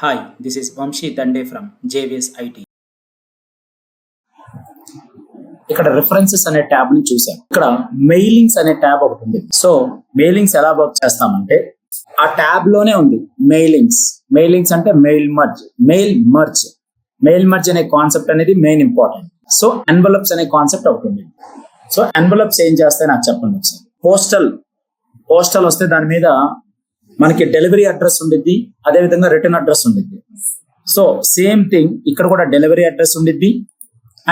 Hi, this is Vamshi Dande from JVS IT. ఇక్కడ references అనే tab ని చూసాం. ఇక్కడ మెయిలింగ్స్ అనే ట్యాబ్ ఒకటి ఉంది. సో మెయిలింగ్స్ ఎలా వర్క్ చేస్తామంటే ఆ ట్యాబ్ లోనే ఉంది మెయిలింగ్స్. మెయిలింగ్స్ అంటే మెయిల్ మర్జ్ అనే కాన్సెప్ట్ అనేది మెయిన్ ఇంపార్టెంట్. సో ఎన్వలప్స్ అనే కాన్సెప్ట్ ఒకటి ఉంది. సో ఎన్వలప్స్ ఏం చేస్తాయి నాకు చెప్పండి ఒకసారి. పోస్టల్ వస్తే దాని మీద మనకి డెలివరీ అడ్రస్ ఉండిద్ది, అదేవిధంగా రిటర్న్ అడ్రస్ ఉండిద్ది. సో సేమ్ థింగ్ ఇక్కడ కూడా డెలివరీ అడ్రస్ ఉండిద్ది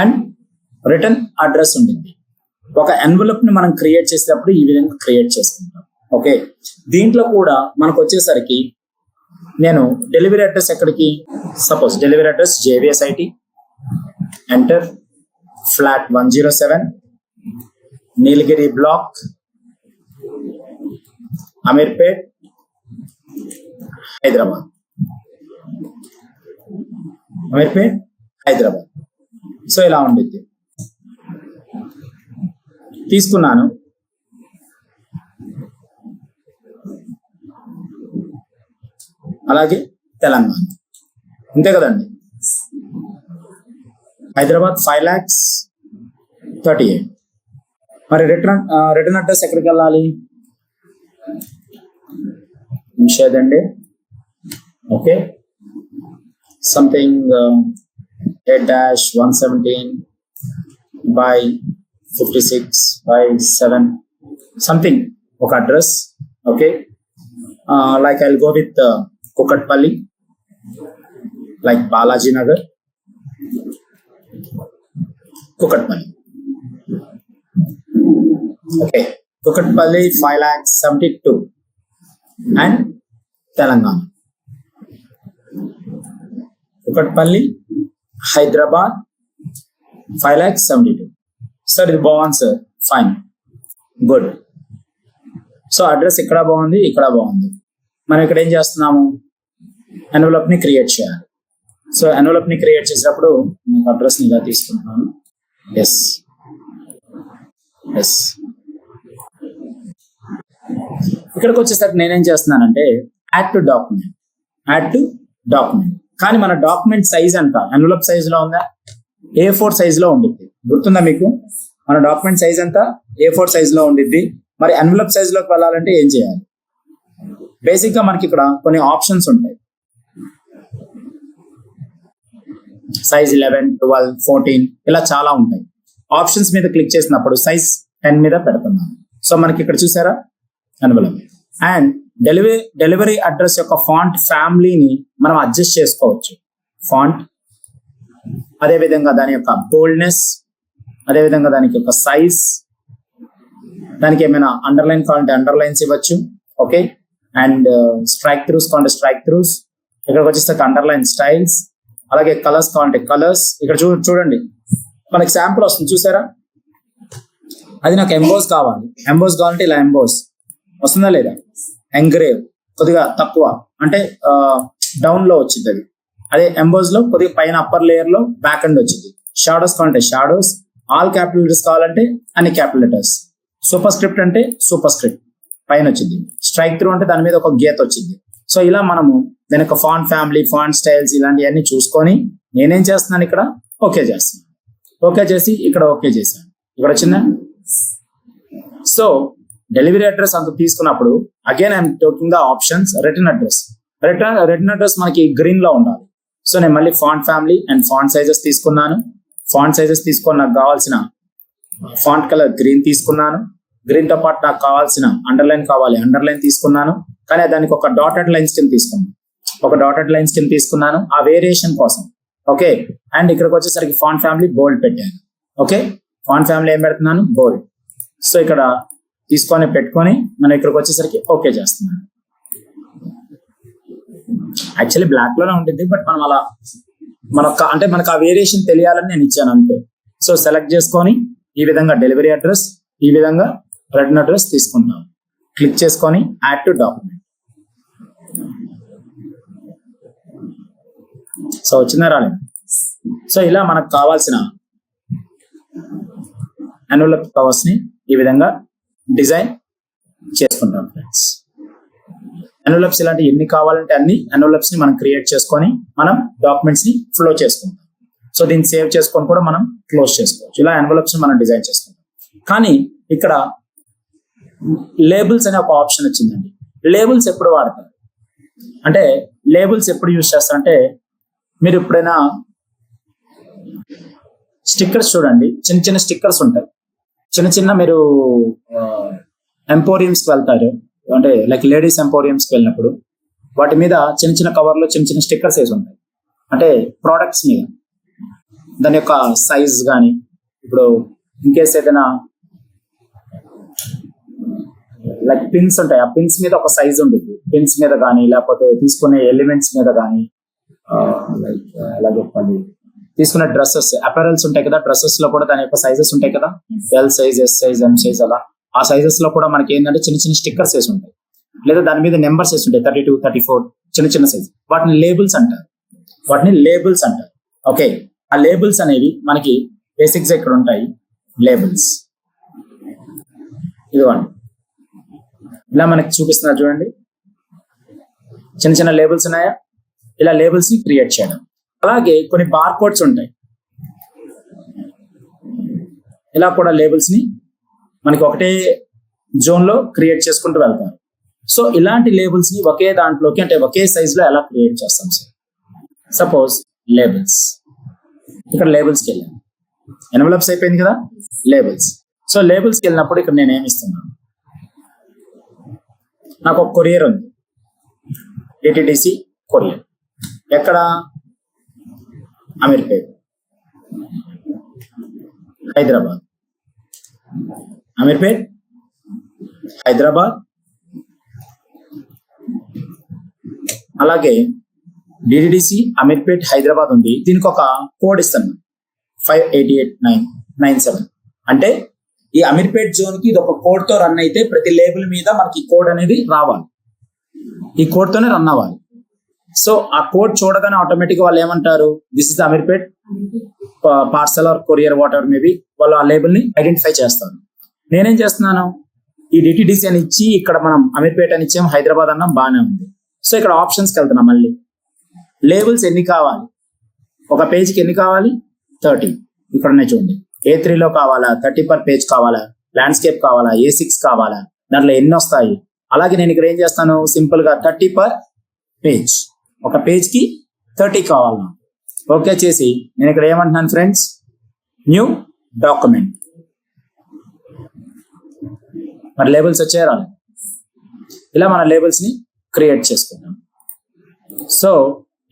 అండ్ రిటర్న్ అడ్రస్ ఉండిద్ది. ఒక ఎన్వలప్ ని మనం క్రియేట్ చేసేటప్పుడు ఈ విధంగా క్రియేట్ చేసుకుంటాం. ఓకే, దీంట్లో కూడా మనకు వచ్చేసరికి నేను డెలివరీ అడ్రస్ ఎక్కడికి, suppose delivery address JVS IT, enter, flat 107, Nilgiri block, Ameerpet, Hyderabad. So ఇలా ఉండిద్ది. తీసుకున్నాను. అలాగే తెలంగాణ, అంతే కదండి. హైదరాబాద్ 5,38,000. మరి రిటర్న్ అడ్రస్ ఎక్కడికి వెళ్ళాలి నిషేధండి. ఓకే, సంథింగ్ 8-117/56/7 సంథింగ్ ఒక address. Okay, like I will go with Kukatpally, like Balaji Nagar, Kukatpally. Okay, Kukatpally 5,72,000 and Telangana. Kukatpally, Hyderabad 5,72,000. Sir ఇది బాగుంది sir, fine, good. So address ఇక్కడ బాగుంది, ఇక్కడ బాగుంది. మనం ఇక్కడ ఏం చేస్తున్నాము, ఎన్వలప్ ని క్రియేట్ చేయాలి. సో ఎన్వలప్ ని క్రియేట్ చేసినప్పుడు నేను అడ్రస్ ని ఇలా తీసుకుంటున్నాను. ఎస్, ఇక్కడికి వచ్చేసరికి నేనేం చేస్తున్నానంటే యాడ్ టు డాక్యుమెంట్. కానీ మన డాక్యుమెంట్ సైజ్ ఎంత, ఎన్వలప్ సైజ్ లో ఉందా, A4 సైజ్ లో ఉండిద్ది. గుర్తుందా మీకు? మన డాక్యుమెంట్ సైజ్ ఎంత, A4 సైజ్ లో ఉండిద్ది. మరి ఎన్వలప్ సైజ్ లోకి వెళ్ళాలంటే ఏం చేయాలి? బేసిక్ గా మనకి ఇక్కడ కొన్ని ఆప్షన్స్ ఉంటాయి. సైజ్ 11, 12, 14 ఇలా చాలా ఉంటాయి. ఆప్షన్స్ మీద క్లిక్ చేసినప్పుడు సైజ్ 10 మీద పెడుతున్నాను. సో మనకి ఇక్కడ చూసారా ఎన్వలప్. అండ్ డెలివరీ అడ్రస్ యొక్క ఫాంట్ ఫ్యామిలీని మనం అడ్జస్ట్ చేసుకోవచ్చు. ఫాంట్, అదేవిధంగా దాని యొక్క బోల్డ్నెస్, అదేవిధంగా దానికి యొక్క సైజ్, దానికి ఏమైనా అండర్లైన్ కావాలంటే అండర్లైన్స్ ఇవ్వచ్చు. ఓకే, అండ్ స్ట్రైక్ త్రూస్ కావాలంటే స్ట్రైక్ త్రూస్, ఇక్కడికి వచ్చేసరికి అండర్లైన్ స్టైల్స్, అలాగే కలర్స్ కావాలంటే కలర్స్. ఇక్కడ చూడండి మనకి శాంపుల్ వస్తుంది చూసారా, అది నాకు ఎంబోస్ కావాలంటే ఇలా ఎంబోస్ వస్తుందా లేదా, ఎంగ్రేవ్ కొద్దిగా తక్కువ అంటే డౌన్ లో వచ్చింది అది. అదే ఎంబోస్ లో కొద్దిగా పైన అప్పర్ లేయర్ లో బ్యాక్ అండ్ వచ్చింది. షాడోస్ కావాలంటే షాడోస్, ఆల్ క్యాపిటల్ లెటర్స్ కావాలంటే అన్ని క్యాపిటల్ లెటర్స్, సూపర్ స్క్రిప్ట్ అంటే సూపర్ స్క్రిప్ట్ పైన వచ్చింది, స్ట్రైక్ త్రూ అంటే దాని మీద ఒక గీత వచ్చింది. సో ఇలా మనము దాని యొక్క ఫాంట్ ఫ్యామిలీ, ఫాంట్ స్టైల్స్ ఇలాంటివన్నీ చూసుకొని నేనేం చేస్తున్నాను, ఇక్కడ ఓకే చేస్తున్నాను. ఓకే చేసి ఇక్కడ ఓకే చేశాను. ఇక్కడ వచ్చిందా? సో డెలివరీ అడ్రస్ అంత తీసుకున్నప్పుడు again I'm talking the options. Return address మనకి గ్రీన్ లో ఉండాలి. సో నేను మళ్ళీ font family and font sizes తీసుకున్నాను. నాకు కావాల్సిన ఫాంట్ కలర్ గ్రీన్ తీసుకున్నాను. గ్రీన్ తో పాటు నాకు కావాల్సిన అండర్లైన్ తీసుకున్నాను. కానీ దానికి ఒక డాటెడ్ లైన్స్ కింద తీసుకున్నాను ఆ వేరియేషన్ కోసం. ఓకే, అండ్ ఇక్కడికి వచ్చేసరికి ఫాంట్ ఫ్యామిలీ బోల్డ్ పెట్టాను. ఓకే, ఫాంట్ ఫ్యామిలీ ఏం పెడుతున్నాను, బోల్డ్. సో ఇక్కడ తీసుకొని పెట్టుకొని మనం ఇక్కడికి వచ్చేసరికి ఓకే చేస్తున్నాను. యాక్చువల్లీ బ్లాక్ లోనే ఉంటుంది, బట్ మనం అలా మనకు ఆ వేరియేషన్ తెలియాలని నేను ఇచ్చాను అంతే. సో సెలెక్ట్ చేసుకొని ఈ విధంగా డెలివరీ అడ్రస్, ఈ విధంగా రిటర్న్ అడ్రస్ తీసుకుంటాం. క్లిక్ చేసుకొని యాడ్ టు డాక్యుమెంట్. సో వచ్చిందా రాలేదు? సో ఇలా మనకు కావాల్సిన ఎన్వలప్ కవర్స్ ని ఈ విధంగా డిజైన్ చేసుకుంటాం ఫ్రెండ్స్. ఎన్వలప్స్ ఇలాంటి ఎన్ని కావాలంటే అన్ని ఎన్వలప్స్ ని మనం క్రియేట్ చేసుకొని మనం డాక్యుమెంట్స్ ని ఫ్లో చేసుకుంటాం. సో దీన్ని సేవ్ చేసుకొని కూడా మనం క్లోజ్ చేసుకోవచ్చు. ఇలా ఎన్వలప్స్ ని మనం డిజైన్ చేసుకుంటాం. కానీ ఇక్కడ లేబుల్స్ అనే ఒక ఆప్షన్ వచ్చిందండి. లేబుల్స్ ఎప్పుడు వాడతారు అంటే, లేబుల్స్ ఎప్పుడు యూజ్ చేస్తారంటే, మీరు ఎప్పుడైనా స్టిక్కర్స్ చూడండి, చిన్న చిన్న స్టిక్కర్స్ ఉంటాయి. చిన్న మీరు ఎంపోరియంస్కి వెళ్తారు, అంటే లైక్ లేడీస్ ఎంపోరియంస్కి వెళ్ళినప్పుడు వాటి మీద చిన్న చిన్న కవర్లో చిన్న చిన్న స్టిక్కర్స్ వేసి ఉంటాయి. అంటే ప్రోడక్ట్స్ మీద దాని యొక్క సైజ్ కానీ, ఇప్పుడు ఇన్కేస్ ఏదైనా లైక్ పిన్స్ ఉంటాయి, ఆ పిన్స్ మీద ఒక సైజ్ ఉంటుంది. పిన్స్ మీద కానీ, లేకపోతే తీసుకునే ఎలిమెంట్స్ మీద కానీ, లైక్ ఎలా చెప్పాలి, తీసుకునే డ్రెస్సెస్ అపారల్స్ ఉంటాయి కదా, డ్రెస్సెస్ లో కూడా దాని యొక్క సైజెస్ ఉంటాయి కదా, L size, S size, M size, అలా ఆ సైజెస్ లో కూడా మనకి ఏంటంటే చిన్న చిన్న స్టిక్కర్స్ వేసి ఉంటాయి, లేదా దాని మీద నెంబర్స్ వేసి ఉంటాయి, 32, 34 చిన్న సైజ్. వాటిని లేబుల్స్ అంటారు. ఓకే, ఆ లేబుల్స్ అనేవి మనకి బేసిక్స్ ఇక్కడ ఉంటాయి. లేబుల్స్ ఇదిగోండి, ఇలా మనకి చూపిస్తున్నారు చూడండి, చిన్న లేబుల్స్ ఉన్నాయా. ఇలా లేబుల్స్ ని క్రియేట్ చేయడం. అలాగే కొన్ని బార్ కోడ్స్ ఉంటాయి, ఇలా కూడా లేబుల్స్ ని మనకి ఒకటే జోన్ లో క్రియేట్ చేసుకుంటూ వెళ్తారు. సో ఇలాంటి లేబుల్స్ ని ఒకే దాంట్లోకి, అంటే ఒకే సైజ్ లో ఎలా క్రియేట్ చేస్తాం సార్? సపోజ్ లేబుల్స్, ఇక్కడ లేబుల్స్కి వెళ్ళాను, ఎన్వలప్స్ అయిపోయింది కదా, లేబుల్స్. సో లేబుల్స్కి వెళ్ళినప్పుడు ఇక్కడ నేను ఏమి ఇస్తున్నాను, నాకు ఒక కొరియర్ ఉంది, డిటిడిసి కొరియర్. ఎక్కడ? అమీర్పేట్, హైదరాబాద్. అమీర్పేట్, హైదరాబాద్. అలాగే డిటిడిసి అమీర్పేట్ హైదరాబాద్ ఉంది. దీనికి ఒక కోడ్ ఇస్తాను, 588997. అంటే ఈ అమీర్పేట్ జోన్ కి ఇది ఒక కోడ్ తో రన్ అయితే ప్రతి లేబుల్ మీద మనకి కోడ్ అనేది రావాలి, ఈ కోడ్ తోనే రన్ అవ్వాలి. సో ఆ కోడ్ చూడగానే ఆటోమేటిక్ వాళ్ళు ఏమంటారు, this is the Ameerpet parcel or courier what ever maybe, వాళ్ళు ఆ లేబుల్ ని ఐడెంటిఫై చేస్తారు. నేనేం చేస్తున్నాను, ఈ డిటిడిసి అని ఇచ్చి ఇక్కడ మనం అమీర్పేట్ అని ఇచ్చాం, హైదరాబాద్ అన్నాం, బాగానే ఉంది. సో ఇక్కడ ఆప్షన్స్కి వెళ్తున్నాం. మళ్ళీ లేబుల్స్ ఎన్ని కావాలి, ఒక పేజ్కి ఎన్ని కావాలి, 30. ఇక్కడ ఉన్నాయి చూడండి, A3లో కావాలా, 30 per పేజ్ కావాలా, ల్యాండ్స్కేప్ కావాలా, A6 కావాలా, దాంట్లో ఎన్ని వస్తాయి. అలాగే నేను ఇక్కడ ఏం చేస్తాను, సింపుల్ గా 30 per పేజ్, ఒక పేజ్ కి 30 కావాలి. ఓకే చేసి నేను ఇక్కడ ఏమంటున్నాను ఫ్రెండ్స్, న్యూ డాక్యుమెంట్. మరి లేబుల్స్ వచ్చారా? ఇలా మన లేబుల్స్ ని క్రియేట్ చేసుకుంటాం. సో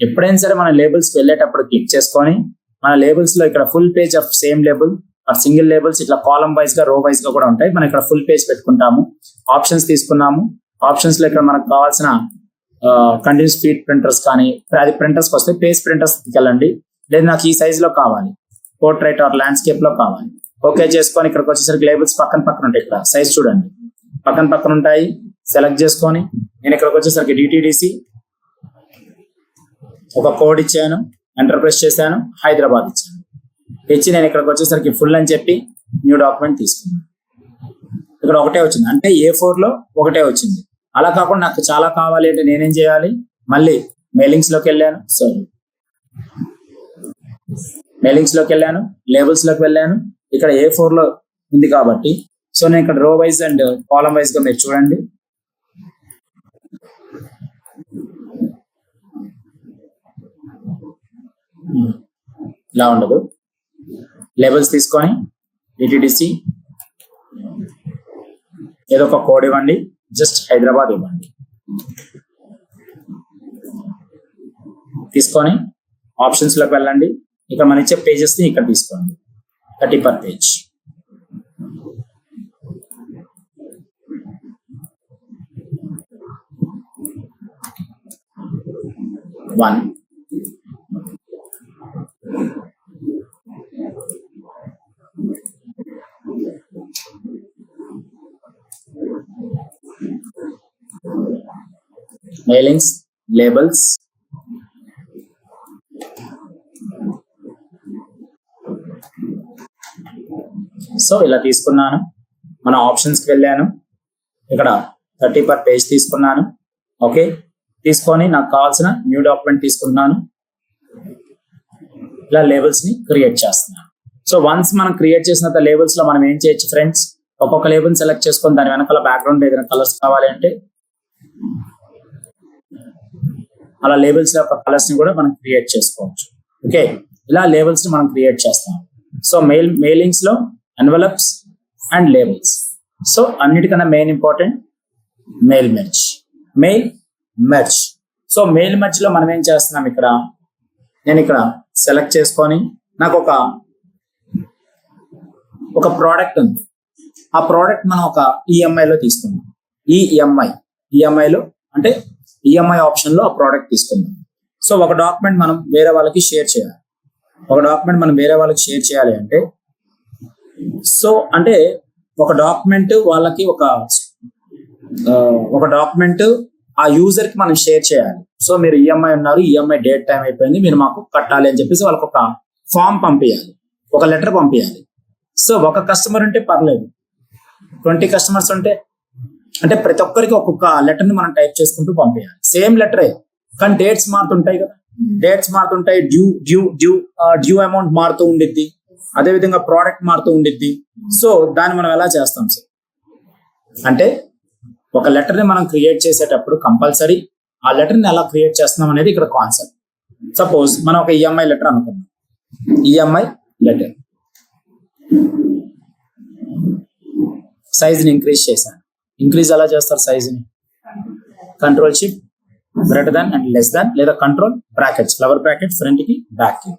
ఎప్పుడైనా సరే మన లేబుల్స్కి వెళ్ళేటప్పుడు క్లిక్ చేసుకొని మన లేబుల్స్ లో ఇక్కడ full page of same label or single labels ఇట్లా కాలమ్ వైజ్ గా, రో వైజ్ గా కూడా ఉంటాయి. మనం ఇక్కడ ఫుల్ పేజ్ పెట్టుకుంటాము. ఆప్షన్స్ తీసుకున్నాము. ఆప్షన్స్ లో ఇక్కడ మనకు కావాల్సిన కంటిన్యూస్ స్పీడ్ ప్రింటర్స్ కానీ, అది ప్రింటర్స్కి వస్తే పేజ్ ప్రింటర్స్కి వెళ్ళండి. లేదు నాకు ఈ సైజ్ లో కావాలి, పోర్ట్రైట్ ఆర్ ల్యాండ్స్కేప్ లో కావాలి. ఓకే చేసుకొని ఇక్కడికి వచ్చేసరికి లేబుల్స్ పక్కన ఉంటాయి. ఇక్కడ సైజ్ చూడండి, పక్కన ఉంటాయి. సెలెక్ట్ చేసుకొని నేను ఇక్కడికి వచ్చేసరికి డిటిడిసి ఒక కోడ్ ఇచ్చాను, ఎంటర్ ప్రెస్ చేశాను, హైదరాబాద్ ఇచ్చాను. ఇచ్చి నేను ఇక్కడికి వచ్చేసరికి ఫుల్ అని చెప్పి న్యూ డాక్యుమెంట్ తీసుకున్నాను. ఇక్కడ ఒకటే వచ్చింది, అంటే A4 లో ఒకటే వచ్చింది. అలా కాకుండా నాకు చాలా కావాలి అంటే నేనేం చేయాలి, మళ్ళీ మెయిలింగ్స్ లోకి వెళ్ళాను, లేబుల్స్ లోకి వెళ్ళాను. ఇక్కడ A4 లో ఉంది కాబట్టి సో నేను ఇక్కడ రో వైజ్ అండ్ కాలమ్ వైజ్ గా మీరు చూడండి. ఇలా ఉండదు. లేబుల్స్ తీసుకొని డిటిడిసి ఏదో ఒక కోడ్ ఇవ్వండి, జస్ట్ హైదరాబాద్ ఇవ్వండి. తీసుకొని ఆప్షన్స్ లోకి వెళ్ళండి. ఇక్కడ మనం ఇచ్చే పేజెస్ ని ఇక్కడ తీసుకోండి, 30 per page. One. Mailings, labels. So ఇలా తీసుకున్నాను. మన ఆప్షన్స్కి వెళ్ళాను, ఇక్కడ 30 per పేజ్ తీసుకున్నాను. ఓకే, తీసుకొని నాకు కావాల్సిన న్యూ డాక్యుమెంట్ తీసుకుంటున్నాను. ఇలా లేబుల్స్ ని క్రియేట్ చేస్తున్నాను. సో వన్స్ మనం క్రియేట్ చేసిన లేబుల్స్ లో మనం ఏం చేయొచ్చు ఫ్రెండ్స్, ఒక్కొక్క లేబుల్ సెలెక్ట్ చేసుకొని దాని వెనకాల బ్యాక్గ్రౌండ్ ఏదైనా కలర్స్ కావాలి అంటే అలా లేబుల్స్ యొక్క కలర్స్ ని కూడా మనం క్రియేట్ చేసుకోవచ్చు. ఓకే, ఇలా లేబుల్స్ ని మనం క్రియేట్ చేస్తాం. సో మెయిలింగ్స్ లో ఎన్వలప్స్ అండ్ లేబుల్స్. సో అన్నిటికన్నా main important mail merge. So mail merge లో మనం ఏం చేస్తున్నాం, నేను ఇక్కడ సెలెక్ట్ చేసుకొని నాకు ఒక ప్రోడక్ట్ ఉంది. ఆ ప్రోడక్ట్ మనం ఒక ఈఎంఐలో తీసుకుందాం. ఈఎంఐలో అంటే ఈఎంఐ ఆప్షన్ లో ఆ ప్రోడక్ట్ తీసుకుందాం. సో ఒక డాక్యుమెంట్ మనం వేరే వాళ్ళకి షేర్ చేయాలి. అంటే సో అంటే ఒక డాక్యుమెంట్ వాళ్ళకి ఒక డాక్యుమెంట్ ఆ యూజర్ కి మనం షేర్ చేయాలి. సో మీరు ఈఎంఐ ఉన్నారు, ఈఎంఐ డేట్ టైం అయిపోయింది, మీరు మాకు కట్టాలి అని చెప్పేసి వాళ్ళకి ఒక ఫామ్ పంపించాలి, ఒక లెటర్ పంపించాలి. సో ఒక కస్టమర్ ఉంటే పర్లేదు, 20 కస్టమర్స్ ఉంటే అంటే ప్రతి ఒక్కరికి ఒక్కొక్క లెటర్ ని మనం టైప్ చేసుకుంటూ పంపించాలి. సేమ్ లెటరే కానీ డేట్స్ మారుతుంటాయి కదా, డ్యూ అమౌంట్ మారుతూ ఉండిద్ది, అదేవిధంగా ప్రోడక్ట్ మారుతూ ఉండిద్ది. సో దాన్ని మనం ఎలా చేస్తాం సార్ అంటే ఒక లెటర్ ని మనం క్రియేట్ చేసేటప్పుడు కంపల్సరీ ఆ లెటర్ ని ఎలా క్రియేట్ చేస్తున్నాం అనేది ఇక్కడ కాన్సెప్ట్. సపోజ్ మనం ఒక ఈఎంఐ లెటర్ అనుకున్నాం. ఈఎంఐ లెటర్ సైజ్ ని ఇంక్రీజ్ చేశాను. ఇంక్రీజ్ ఎలా చేస్తారు సైజ్ ని? Control shift greater than and less than, లేదా control brackets, flower bracket front కి బ్యాక్ కి.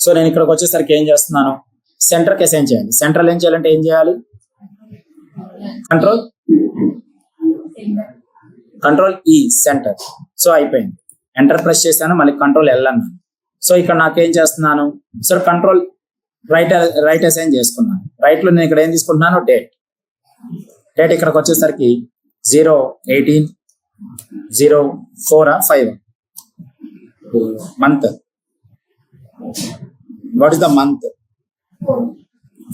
సో నేను ఇక్కడికి వచ్చేసరికి ఏం చేస్తున్నాను, సెంటర్ కి అసైన్ చేయాలి. సెంట్రల్ ఏం చేయాలంటే ఏం చేయాలి, కంట్రోల్ ఈ సెంటర్. సో అయిపోయింది, ఎంటర్ ప్రెస్ చేశాను, మళ్ళీ కంట్రోల్ ఎల్ అన్నాను. సో ఇక్కడ నాకేం చేస్తున్నాను సార్, కంట్రోల్ రైట్ అసైన్ చేసుకున్నాను. రైట్ లో నేను ఇక్కడ ఏం తీసుకుంటున్నాను, డేట్ ఇక్కడికి వచ్చేసరికి 0/18/04 month. What is the month?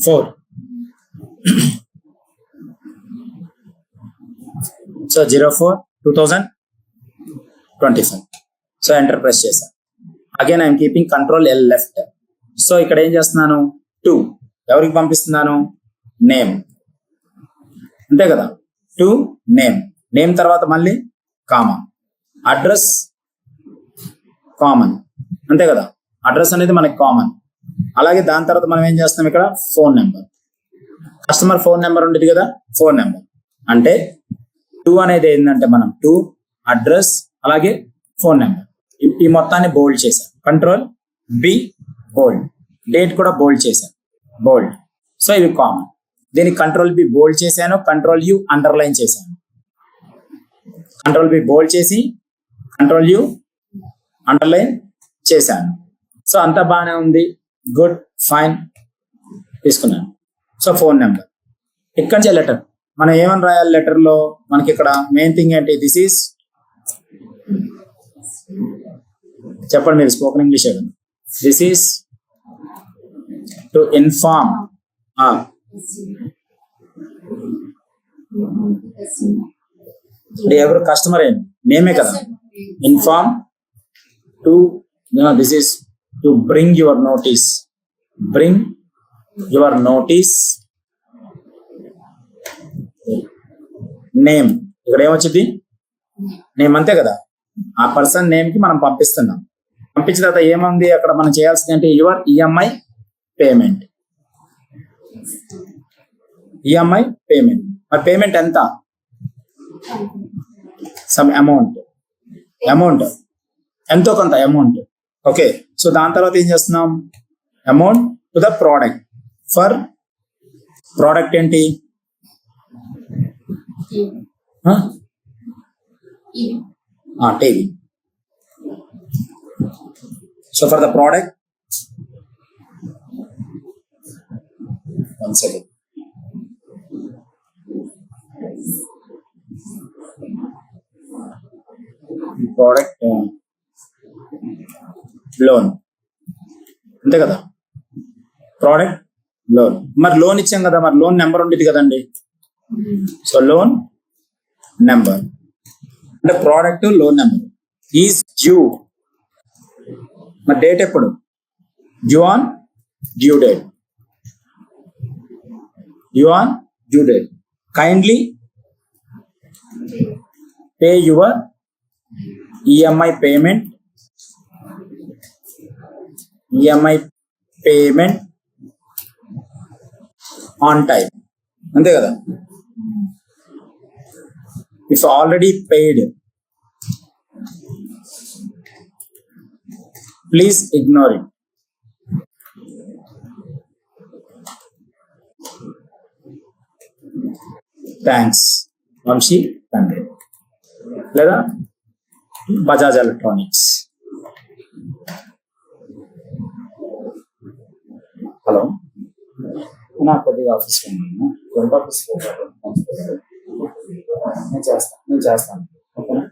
4. So 04/2025. So enter press చేశాను. Again I'm keeping control L left. So ఇక్కడ ఏం చేస్తున్నాను, 2 ఎవరికి పంపిస్తున్నాను, నేమ్, అంతే కదా, 2 నేమ్ తర్వాత మళ్ళీ కామా, అడ్రస్ కామన్, అంతే కదా, అడ్రస్ అనేది మనకి కామన్. అలాగే దాని తర్వాత మనం ఏం చేస్తాం, ఇక్కడ phone number, customer phone number ఉండేది కదా, ఫోన్ నెంబర్ అంటే 2 అనేది ఏంటంటే మనం 2 అడ్రస్ అలాగే ఫోన్ నెంబర్. ఈ మొత్తాన్ని బోల్డ్ చేశాను, కంట్రోల్ బి బోల్డ్, డేట్ కూడా బోల్డ్ చేశాను, బోల్డ్. సో ఇవి కామన్. దీనికి కంట్రోల్ బి బోల్డ్ చేశాను, కంట్రోల్ యు అండర్లైన్ చేశాను, కంట్రోల్ బి బోల్డ్ చేసి కంట్రోల్ యు అండర్లైన్ చేశాను. సో అంతా బాగానే ఉంది, గుడ్, ఫైన్, తీసుకున్నాను. సో ఫోన్ నెంబర్, ఇక్కడి నుంచి లెటర్ మనం ఏమని రాయాలి లెటర్ లో, మనకి ఇక్కడ మెయిన్ థింగ్ ఏంటి, దిస్ ఈస్, చెప్పండి మీరు spoken English, this is to inform, ఎవరు కస్టమర్ ఏంటి, నేమే కదా, inform to, this is to bring your notice, name, ఇక్కడ ఏమొచ్చింది, నేమ్, అంతే కదా, ఆ పర్సన్ నేమ్ కి మనం పంపిస్తున్నాం. పంపించిన తర్వాత ఏముంది అక్కడ మనం చేయాల్సింది అంటే యువర్ ఈఎంఐ పేమెంట్, మరి పేమెంట్ ఎంత, సమ్ అమౌంట్ ఎంతో కొంత అమౌంట్. ఓకే, సో దాని తర్వాత ఏం చేస్తున్నాం, amount to the product, for product ఏంటి, TV. So for the product, one second, product loan, అంతే కదా, ప్రోడక్ట్ లోన్. మరి లోన్ ఇచ్చాం కదా, మరి లోన్ నెంబర్ ఉండేది కదండి. సో లోన్ నెంబర్ అంటే product loan number is due. మరి డేట్ ఎప్పుడు? Due on due date. Due on due date. Kindly pay your EMI payment on time. అంతే కదా. If already paid, please ignore it. Thanks Vamsi తండ్రి, లేదా Bajaj electronics. Hello, నాకు కొద్దిగా office office నేను చేస్తాను ఓకేనా.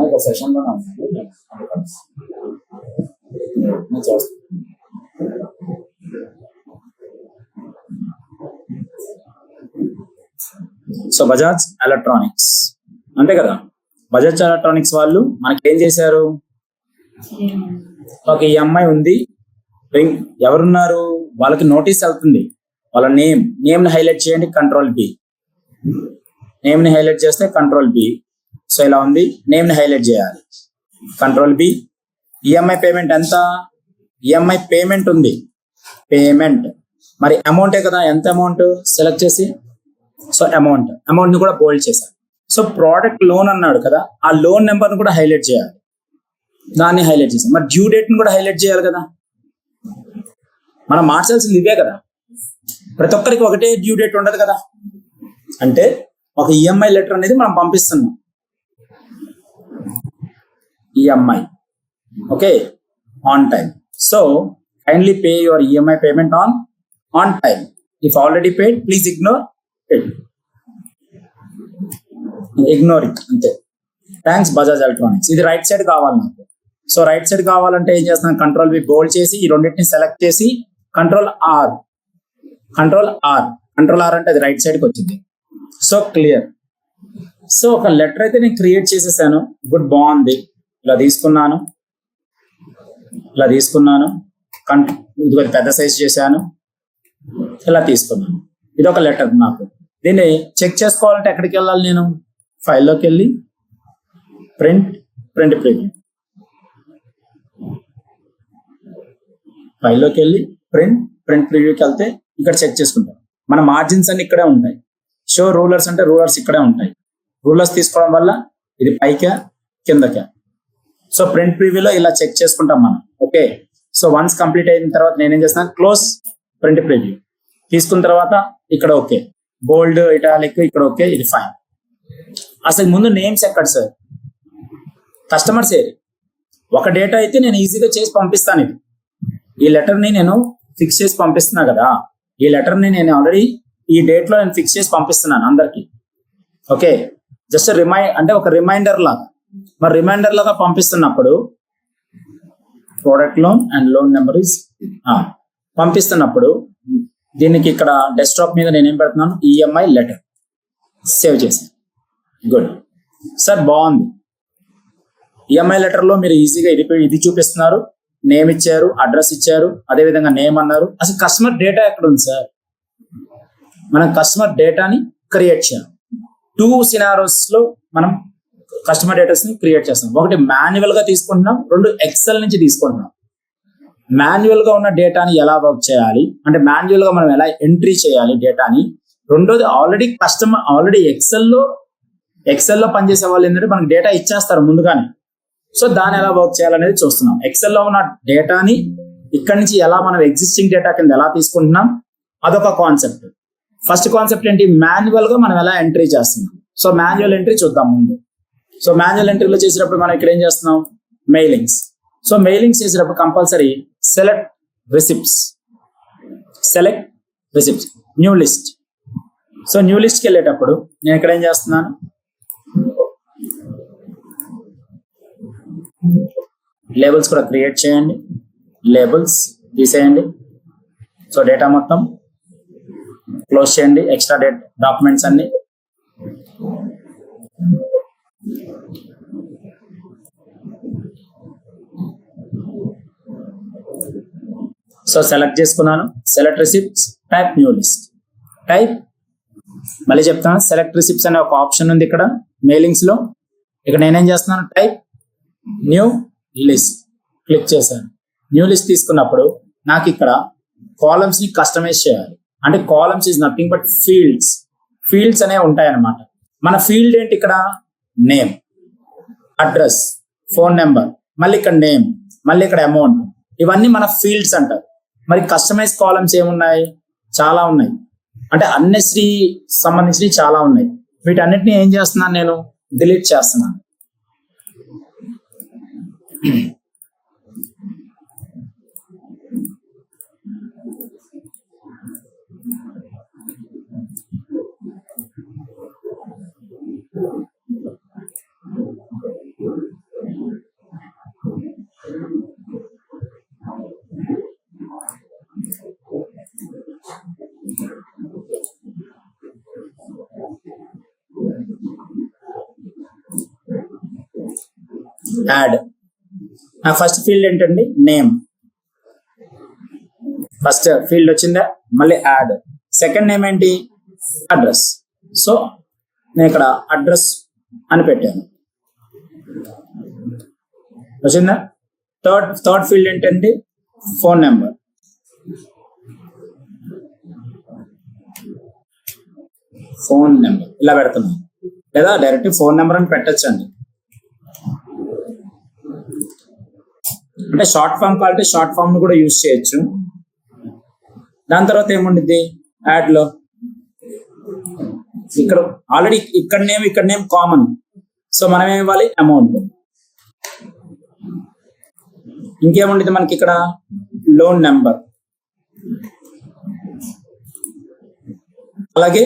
ఇక సెషన్లోనే ఉన్నాను, నేను చేస్తాను. సో బజాజ్ ఎలక్ట్రానిక్స్ అంతే కదా. బజాజ్ ఎలక్ట్రానిక్స్ వాళ్ళు మనకి ఏం చేశారు? ఒక ఈఎంఐ ఉంది, ఎవరున్నారు వాళ్ళకి నోటీస్ వెళ్తుంది, వాళ్ళ నేమ్ ని హైలైట్ చేయండి, కంట్రోల్ బి. నేమ్ ని హైలైట్ చేస్తే కంట్రోల్ బి. సో ఇలా ఉంది, నేమ్ ని హైలైట్ చేయాలి, కంట్రోల్ బి. ఈఎంఐ పేమెంట్ ఎంత? ఈఎంఐ పేమెంట్ ఉంది, పేమెంట్. మరి అమౌంటే కదా, ఎంత అమౌంట్ సెలెక్ట్ చేసి, సో అమౌంట్ ని కూడా బోల్డ్ చేశాను. సో ప్రోడక్ట్ లోన్ అన్నాడు కదా, ఆ లోన్ నెంబర్ ని కూడా హైలైట్ చేయాలి, దాన్ని హైలైట్ చేసాం. మరి డ్యూ డేట్ ని కూడా హైలైట్ చేయాలి కదా. మనం మార్చాల్సింది ఇవే కదా, ప్రతి ఒక్కరికి ఒకటే డ్యూ డేట్ ఉండదు కదా. అంటే ఒక ఈఎంఐ లెటర్ అనేది మనం పంపిస్తున్నాం, EMI okay on time. So kindly pay your EMI payment on time. If already paid, please ignore it. అంతే. Thanks Bajaj electronics. ఇది రైట్ సైడ్ కావాలి నాకు. సో రైట్ సైడ్ కావాలంటే ఏం చేస్తున్నాను? కంట్రోల్ బి బోల్డ్ చేసి ఈ రెండింటిని సెలెక్ట్ చేసి కంట్రోల్ ఆర్ అంటే అది రైట్ సైడ్కి వచ్చింది. So clear. సో ఒక లెటర్ అయితే నేను క్రియేట్ చేసేసాను. గుడ్, బాగుంది. ఇలా తీసుకున్నాను, ఇది పెద్ద సైజ్ చేశాను, ఇలా తీసుకున్నాను. ఇది ఒక లెటర్. నాకు దీన్ని చెక్ చేసుకోవాలంటే ఎక్కడికి వెళ్ళాలి? నేను ఫైల్లోకి వెళ్ళి ప్రింట్ ప్రివ్యూ, ఫైల్లోకి వెళ్ళి ప్రింట్ ప్రివ్యూకి వెళ్తే ఇక్కడ చెక్ చేసుకుంటాం. మన మార్జిన్స్ అన్ని ఇక్కడే ఉంటాయి. షో రూలర్స్ అంటే రూలర్స్ ఇక్కడే ఉంటాయి. రూలర్స్ తీసుకోవడం వల్ల ఇది పైకా కిందకా. సో ప్రింట్ ప్రివ్యూలో ఇలా చెక్ చేసుకుంటాం మనం. ఓకే, సో వన్స్ కంప్లీట్ అయిన తర్వాత నేనేం చేస్తున్నాను? క్లోజ్ ప్రింట్ ప్రివ్యూ తీసుకున్న తర్వాత ఇక్కడ ఓకే, బోల్డ్ ఇటాలిక్ ఇక్కడ ఓకే, ఇది ఫైన్. అసలు ముందు నేమ్స్ ఎక్కడ సార్? కస్టమర్స్ ఏరి. ఒక డేటా అయితే నేను ఈజీగా చేసి పంపిస్తాను. ఇది ఈ లెటర్ని నేను ఫిక్స్ చేసి పంపిస్తున్నా కదా, ఈ లెటర్ని నేను ఆల్రెడీ ఈ డేట్లో నేను ఫిక్స్ చేసి పంపిస్తున్నాను అందరికి. ఓకే, జస్ట్ అంటే ఒక రిమైండర్ లాగా. మరి రిమైండర్ లాగా పంపిస్తున్నప్పుడు product loan and loan number is పంపిస్తున్నప్పుడు దీనికి ఇక్కడ డెస్క్టాప్ మీద నేనేం పెడుతున్నాను? ఈఎంఐ లెటర్ సేవ్ చేశాను. గుడ్ సార్, బాగుంది. ఈఎంఐ లెటర్లో మీరు ఈజీగా ఇది చూపిస్తున్నారు, నేమ్ ఇచ్చారు, అడ్రస్ ఇచ్చారు, అదేవిధంగా నేమ్ అన్నారు. అసలు కస్టమర్ డేటా ఎక్కడ ఉంది సార్? మనం కస్టమర్ డేటాని క్రియేట్ చేయాలి. 2 సినారోస్ లో మనం కస్టమర్ డేటాస్ ని క్రియేట్ చేస్తాం. ఒకటి మాన్యువల్ గా తీసుకుంటున్నాం, 2 ఎక్సెల్ నుంచి తీసుకుంటున్నాం. మాన్యువల్ గా ఉన్న డేటాని ఎలా వర్క్ చేయాలి అంటే మాన్యువల్ గా మనం ఎలా ఎంట్రీ చేయాలి డేటాని. రెండోది ఆల్రెడీ ఎక్సెల్లో పనిచేసే వాళ్ళు ఏంటంటే మనకి డేటా ఇచ్చేస్తారు ముందుగానే. సో దాన్ని ఎలా వర్క్ చేయాలనేది చూస్తున్నాం. ఎక్సెల్లో ఉన్న డేటాని ఇక్కడి నుంచి ఎలా మనం ఎగ్జిస్టింగ్ డేటా కింద ఎలా తీసుకుంటున్నాం, అదొక కాన్సెప్ట్. ఫస్ట్ కాన్సెప్ట్ ఏంటి? మాన్యువల్ గా మనం ఎలా ఎంట్రీ చేస్తున్నాం. సో మాన్యువల్ ఎంట్రీ చూద్దాం ముందు. సో మాన్యువల్ ఎంట్రీలో చేసేటప్పుడు మనం ఇక్కడ ఏం చేస్తున్నాం? మెయిలింగ్స్. సో మెయిలింగ్స్ చేసేటప్పుడు compulsory select receipts, new list. So new లిస్ట్కి వెళ్ళేటప్పుడు నేను ఇక్కడ ఏం చేస్తున్నాను? లేబుల్స్ కూడా క్రియేట్ చేయండి, లేబుల్స్ తీసేయండి. సో డేటా మొత్తం క్లోజ్ చేయండి, ఎక్స్ట్రా డాక్యుమెంట్స్ అన్ని సో సెలెక్ట్ చేసుకున్నాను, select receipts, type new list. Type మళ్ళీ చెప్తాను, సెలెక్ట్ రిసిప్ట్స్ అనే ఒక ఆప్షన్ ఉంది ఇక్కడ మెయిలింగ్స్ లో. ఇక్కడ నేనేం చేస్తున్నాను, టైప్ న్యూ లిస్ట్ క్లిక్ చేశాను. న్యూ లిస్ట్ తీసుకున్నప్పుడు నాకు ఇక్కడ కాలమ్స్ ని కస్టమైజ్ చేయాలి. అంటే columns is nothing but fields అనేవి ఉంటాయి అన్నమాట. మన ఫీల్డ్ ఏంటి ఇక్కడ, నేమ్, అడ్రస్, ఫోన్ నెంబర్, మళ్ళీ ఇక్కడ నేమ్, మళ్ళీ ఇక్కడ అమౌంట్, ఇవన్నీ మన ఫీల్డ్స్ అంటారు. మరి కస్టమైజ్ కాలమ్స్ ఏమున్నాయి, చాలా ఉన్నాయి. అంటే అన్నెసరీ సంబంధించి చాలా ఉన్నాయి. వీటన్నిటిని ఏం చేస్తున్నాను, నేను డిలీట్ చేస్తున్నాను. యాడ్, నా ఫస్ట్ ఫీల్డ్ ఏంటండి, నేమ్. ఫస్ట్ ఫీల్డ్ వచ్చిందా, మళ్ళీ యాడ్. సెకండ్ నేమ్ ఏంటి, అడ్రస్. సో నేను ఇక్కడ అడ్రస్ అని పెట్టాను, వచ్చిందా. థర్డ్ ఫీల్డ్ ఏంటండి, ఫోన్ నెంబర్. ఫోన్ నెంబర్ ఇలా పెడుతున్నాను, లేదా డైరెక్ట్ ఫోన్ నెంబర్ అని పెట్టచ్చండి. అంటే షార్ట్ ఫామ్ కావాలంటే షార్ట్ ఫామ్ ను కూడా యూజ్ చేయొచ్చు. దాని తర్వాత ఏముండిద్ది, యాడ్ లో ఇక్కడ ఆల్రెడీ ఇక్కడ నేమ్ కామన్. సో మనం ఏం ఇవ్వాలి, అమౌంట్. ఇంకేముండిద్ది మనకి ఇక్కడ, లోన్ నెంబర్, అలాగే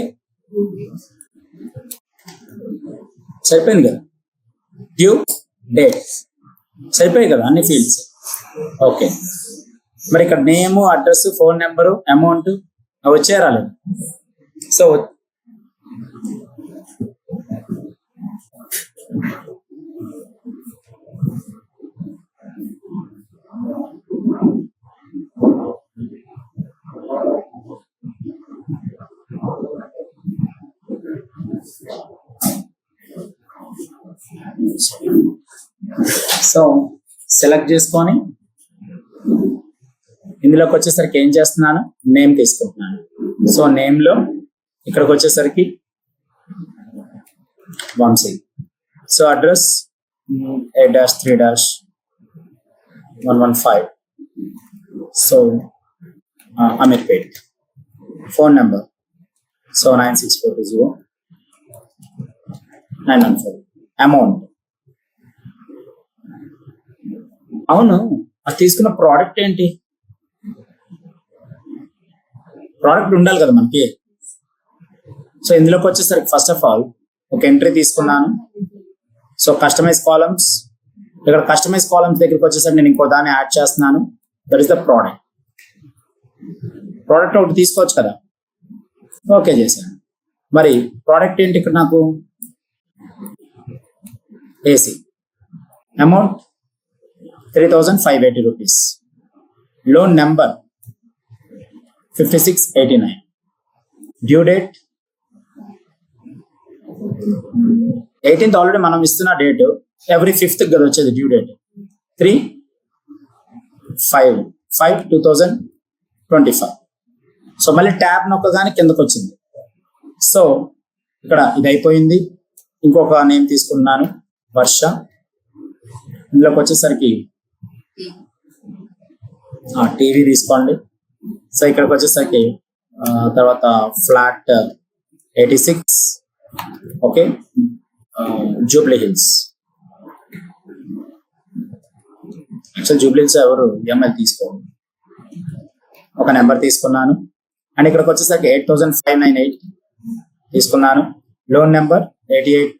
సరిపోయింది కదా, డ్యూ డేట్. సరిపోయాయి కదా అన్ని ఫీల్డ్స్. ఓకే, మరి ఇక్కడ name, address, phone number, amount అవి వచ్చే రాలేదు. సో సెలెక్ట్ చేసుకొని ఇందులోకి వచ్చేసరికి ఏం చేస్తున్నాను, నేమ్ తీసుకుంటున్నాను. సో నేమ్ లో ఇక్కడికి వచ్చేసరికి 1C. So address 8-3-115. So Ameerpet. Phone number so 96420914. Amount, అవును అది తీసుకున్న ప్రోడక్ట్ ఏంటి, ప్రోడక్ట్ ఉండాలి కదా మనకి. సో ఇందులోకి వచ్చేసరికి ఫస్ట్ ఆఫ్ ఆల్ ఒక ఎంట్రీ తీసుకున్నాను. సో కస్టమైజ్ కాలమ్స్, ఇక్కడ కస్టమైజ్ కాలమ్స్ దగ్గరికి వచ్చేసరికి నేను ఇంకో దాన్ని యాడ్ చేస్తున్నాను. That is the product. Product ఒకటి తీసుకోవచ్చు కదా, ఓకే చేశాను. మరి ప్రోడక్ట్ ఏంటి ఇక్కడ నాకు, AC. Amount 3,580 rupees. Loan number 5689. Due date 18th. Already మనం ఇస్తున్న డేట్ ఎవ్రీ 5th కదా వచ్చేది డ్యూ డేట్. 3/5/2025. సో మళ్ళీ ట్యాబ్ నొక్కగానే కిందకు వచ్చింది. సో ఇక్కడ ఇది అయిపోయింది. ఇంకొక నేమ్ తీసుకున్నాను, వర్ష. ఇందులోకి వచ్చేసరికి టీవీ తీసుకోండి. సో ఇక్కడికి వచ్చేసరికి తర్వాత flat 86. Okay, Jubilee hills. Actual Jubilee hills ఎవరు ఈఎంఐ తీసుకోండి. ఒక నెంబర్ తీసుకున్నాను. అండ్ ఇక్కడికి వచ్చేసరికి 8,598 తీసుకున్నాను. లోన్ నెంబర్ 88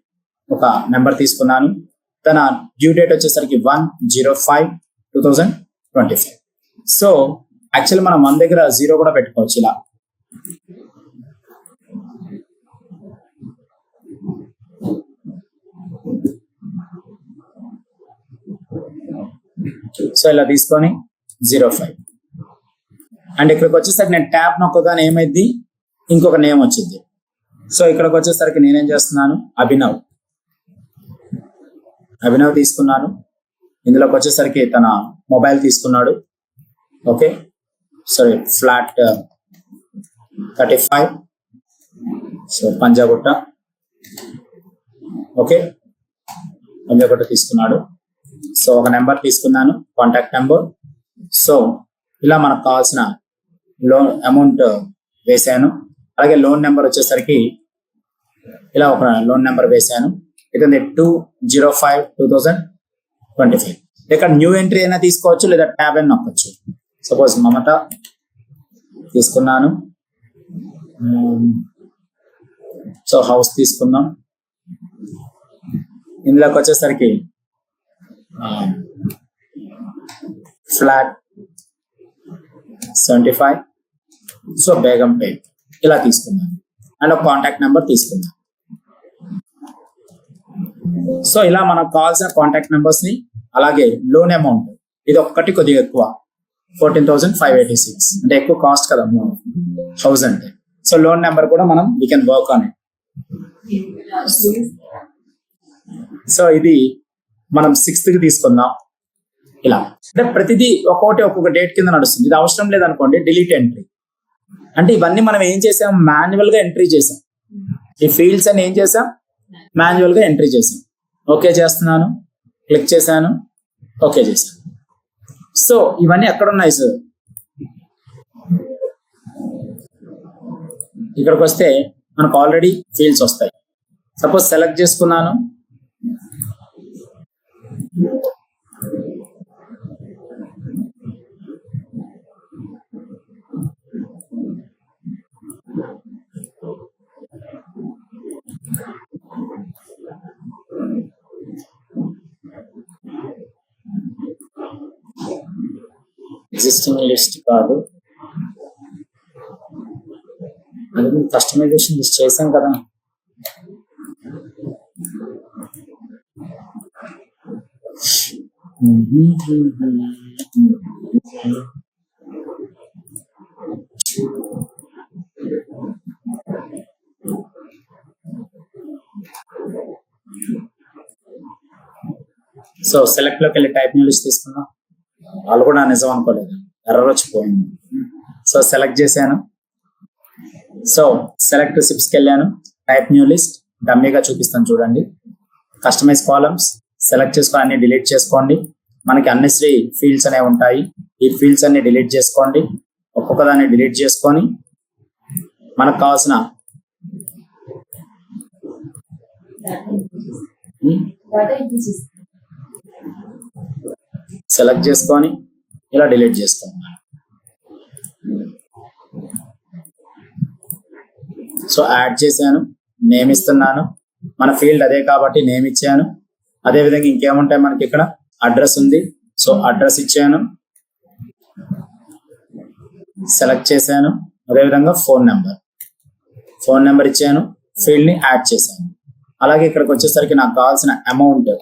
ఒక నెంబర్ తీసుకున్నాను. తన డ్యూ డేట్ వచ్చేసరికి 1/05/2025. సో యాక్చువల్లీ మనం మన దగ్గర 0 కూడా పెట్టుకోవచ్చు ఇలా. సో ఇలా తీసుకొని 05. అండ్ ఇక్కడికి వచ్చేసరికి నేను ట్యాబ్ నొక్కగానే ఏమైంది, ఇంకొక నేమ్ వచ్చింది. సో ఇక్కడికి వచ్చేసరికి నేనేం చేస్తున్నాను, అభినవ్ తీసుకున్నాను. ఇందులోకి వచ్చేసరికి తన మొబైల్ తీసుకున్నాడు. Okay, sorry, flat 35, so Panjagutta. Okay, Panjagutta తీసుకున్నాడు. సో ఒక నెంబర్ తీసుకున్నాను, కాంటాక్ట్ నెంబర్. సో ఇలా మనకు కావాల్సిన లోన్ అమౌంట్ వేసాను. అలాగే లోన్ నెంబర్ వచ్చేసరికి ఇలా ఒక లోన్ నెంబర్ వేసాను. ఇది 205/2025. ఇక్కడ న్యూ ఎంట్రీ అయినా తీసుకోవచ్చు, లేదా ట్యాబ్ అయినా నొక్కచ్చు. సపోజ్ మమత తీసుకున్నాను. సో హౌస్ తీసుకుందాం. ఇందులోకి వచ్చేసరికి ఫ్లాట్ 75, సో బేగంపేట్ ఇలా తీసుకున్నాను. అండ్ ఒక కాంటాక్ట్ నెంబర్ తీసుకున్నాను. సో ఇలా మనకు కావాల్సిన కాంటాక్ట్ నెంబర్స్ ని, అలాగే లోన్ అమౌంట్ ఇది ఒక్కటి కొద్దిగా ఎక్కువ, 14,586, అంటే ఎక్కువ కాస్ట్ కదా హౌస్ అంటే. సో లోన్ నెంబర్ కూడా మనం we can work on it. So ఇది మనం 6th కి తీసుకుందాం. ఇలా అంటే ప్రతిదీ ఒక్కొక్క డేట్ కింద నడుస్తుంది. ఇది అవసరం లేదనుకోండి, డిలీట్ ఎంట్రీ. అంటే ఇవన్నీ మనం ఏం చేసాం, మాన్యువల్ గా ఎంట్రీ చేసాం. ఈ ఫీల్డ్స్ అని ఏం చేసాం, మాన్యువల్ గా ఎంట్రీ చేసాం. ఓకే చేస్తున్నాను, క్లిక్ చేశాను, ఓకే చేశాను. సో ఇవన్నీ ఎక్కడ ఉన్నాయి సార్, ఇక్కడికి వస్తే మనకు ఆల్రెడీ ఫీల్డ్స్ వస్తాయి. సపోజ్ సెలెక్ట్ చేసుకున్నాను, ఎగ్జిస్టింగ్ లిస్ట్ కాదు, అది కస్టమైజేషన్ లిస్ట్ చేసాం కదా. సో సెలెక్ట్ లోకి వెళ్ళి టైప్ న్యూ లిస్ట్ తీసుకున్నాం. వాళ్ళు కూడా నిజం అనుకోలేదు, ఎర్రర్ వచ్చిపోయింది. సో సెలెక్ట్ చేశాను. సో సెలెక్ట్ సిప్స్కి వెళ్ళాను, టైప్ న్యూ లిస్ట్, డమ్మీగా చూపిస్తాను చూడండి. కస్టమైజ్ కాలమ్స్ సెలెక్ట్ చేసుకొని అన్ని డిలీట్ చేసుకోండి. మనకి అన్నెసరీ ఫీల్డ్స్ అనేవి ఉంటాయి. ఈ ఫీల్డ్స్ అన్ని డిలీట్ చేసుకోండి. ఒక్కొక్క దాన్ని డిలీట్ చేసుకొని మనకు కావాల్సిన సెలెక్ట్ చేసుకొని ఇలా డిలీట్ చేసుకోండి. సో యాడ్ చేశాను, నేమ్ ఇస్తున్నాను. మన ఫీల్డ్ అదే కాబట్టి నేమ్ ఇచ్చాను. అదేవిధంగా ఇంకేముంటాయి మనకి ఇక్కడ, అడ్రస్ ఉంది. సో అడ్రస్ ఇచ్చాను, సెలెక్ట్ చేశాను. అదేవిధంగా ఫోన్ నెంబర్ ఇచ్చాను, ఫీల్డ్ ని యాడ్ చేశాను. అలాగే ఇక్కడికి వచ్చేసరికి నాకు కావాల్సిన అమౌంట్,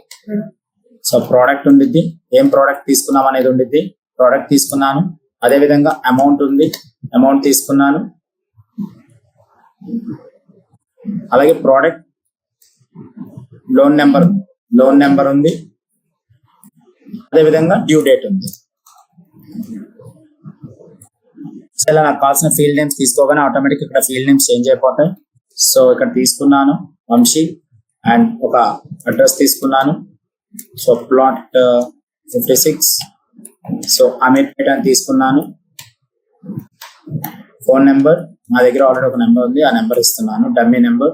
సో ప్రోడక్ట్ ఉండిద్ది, ఏం ప్రోడక్ట్ తీసుకున్నాం అనేది ఉండిద్ది. ప్రోడక్ట్ తీసుకున్నాను. అదేవిధంగా అమౌంట్ ఉంది, అమౌంట్ తీసుకున్నాను. అలాగే ప్రోడక్ట్ లోన్ నెంబర్ ఉంది. అదేవిధంగా డ్యూ డేట్ ఉంది. సో ఇలా నాకు కావాల్సిన ఫీల్డ్ నేమ్స్ తీసుకోగానే ఆటోమేటిక్ ఇక్కడ ఫీల్డ్ నేమ్స్ చేంజ్ అయిపోతాయి. సో ఇక్కడ తీసుకున్నాను వంశీ, అండ్ ఒక అడ్రస్ తీసుకున్నాను. సో ప్లాట్ 56, సో అమీర్పేట అని తీసుకున్నాను. ఫోన్ నెంబర్ నా దగ్గర ఆల్రెడీ ఒక నెంబర్ ఉంది, ఆ నెంబర్ ఇస్తున్నాను, డమ్మీ నెంబర్.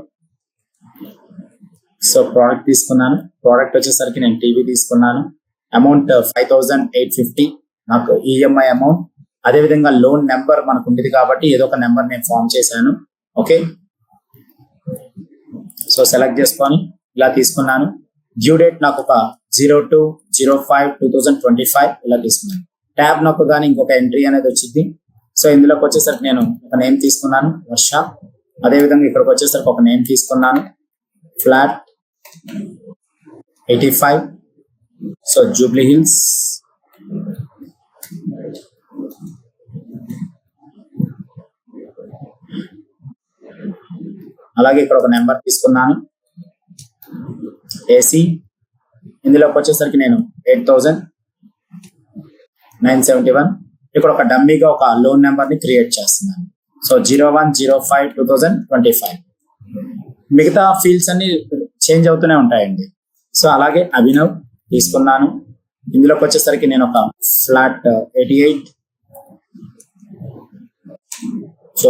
సో ప్రోడక్ట్ తీసుకున్నాను. ప్రోడక్ట్ వచ్చేసరికి నేను టీవీ తీసుకున్నాను. అమౌంట్ 5,850 నాకు ఈఎంఐ అమౌంట్. అదేవిధంగా లోన్ నెంబర్ మనకు ఉండేది కాబట్టి ఏదో ఒక నెంబర్ నేను ఫామ్ చేశాను. ఓకే, సో సెలెక్ట్ చేసుకొని ఇలా తీసుకున్నాను. డ్యూ డేట్ నాకు ఒక 02/05/2025 ఇలా తీసుకున్నాను. ట్యాబ్ నొక్కగానే ఇంకొక ఎంట్రీ అనేది వచ్చింది. సో ఇందులోకి వచ్చేసరికి నేను ఒక నేమ్ తీసుకున్నాను, వర్ష. అదేవిధంగా ఇక్కడికి వచ్చేసరికి ఒక నేమ్ తీసుకున్నాను, ఫ్లాట్ 85, సో జూబ్లీ హిల్స్. అలాగే ఇక్కడ ఒక నెంబర్ తీసుకున్నాను ఏసీ. ఇందులోకి వచ్చేసరికి నేను 8,971. ఇక్కడ ఒక డమ్మీగా ఒక లోన్ నెంబర్ ని క్రియేట్ చేస్తున్నాను. సో 01/05/2025. మిగతా ఫీల్డ్స్ అన్ని చేంజ్ అవుతూనే ఉంటాయండి. సో అలాగే అభినవ్ తీసుకున్నాను. ఇందులోకి వచ్చేసరికి నేను ఒక ఫ్లాట్ 88. సో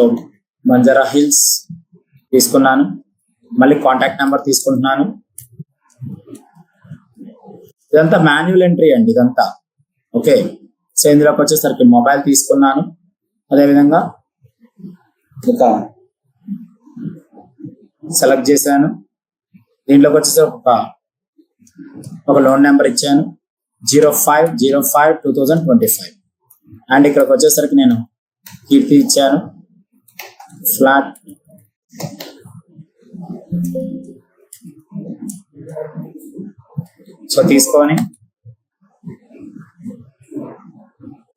బంజారా హిల్స్ తీసుకున్నాను. మళ్ళీ కాంటాక్ట్ నెంబర్ తీసుకుంటున్నాను. ఇదంతా మాన్యువల్ ఎంట్రీ అండి ఇదంతా. ఓకే, సో ఇందులోకి వచ్చేసరికి మొబైల్ తీసుకున్నాను. అదేవిధంగా ఒక సెలెక్ట్ చేశాను. దీంట్లోకి వచ్చేసరికి ఒక లోన్ నెంబర్ ఇచ్చాను 05/05/2025. అండ్ ఇక్కడికి వచ్చేసరికి నేను కీర్తి ఇచ్చాను. ఫ్లాట్ సో తీసుకొని